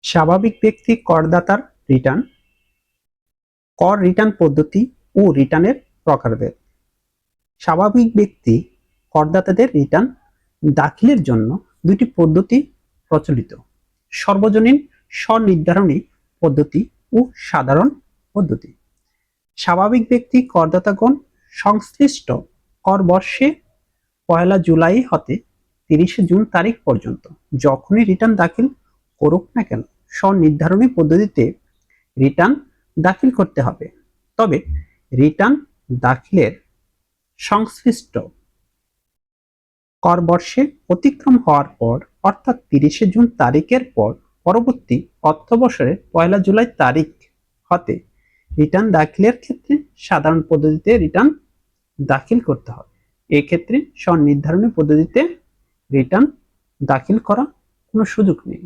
স্বাভাবিক ব্যক্তি করদাতার রিটার্ন, কর রিটার্ন পদ্ধতি ও রিটার্নের প্রকারভেদ। স্বাভাবিক ব্যক্তি করদাতাদের রিটার্ন দাখিলের জন্য দুটি পদ্ধতি প্রচলিত: সর্বজনীন স্বনির্ধারণী পদ্ধতি ও সাধারণ পদ্ধতি। স্বাভাবিক ব্যক্তি করদাতাগণ সংশ্লিষ্ট কর বর্ষে 1 জুলাই হতে 30 জুন তারিখ পর্যন্ত যখনই রিটার্ন দাখিল করুক না কেন স্বনির্ধারণী পদ্ধতিতে রিটার্ন দাখিল করতে হবে। তবে রিটার্ন দাখিলের সংশ্লিষ্ট কর বর্ষে অতিক্রম হওয়ার পর অর্থাৎ 30 জুন তারিখের পর পরবর্তী অর্থ বছরের 1 জুলাই তারিখ হতে রিটার্ন দাখিলের ক্ষেত্রে সাধারণ পদ্ধতিতে রিটার্ন দাখিল করতে হবে। এক্ষেত্রে স্বনির্ধারণী পদ্ধতিতে রিটার্ন দাখিল করা কোনো সুযোগ নেই।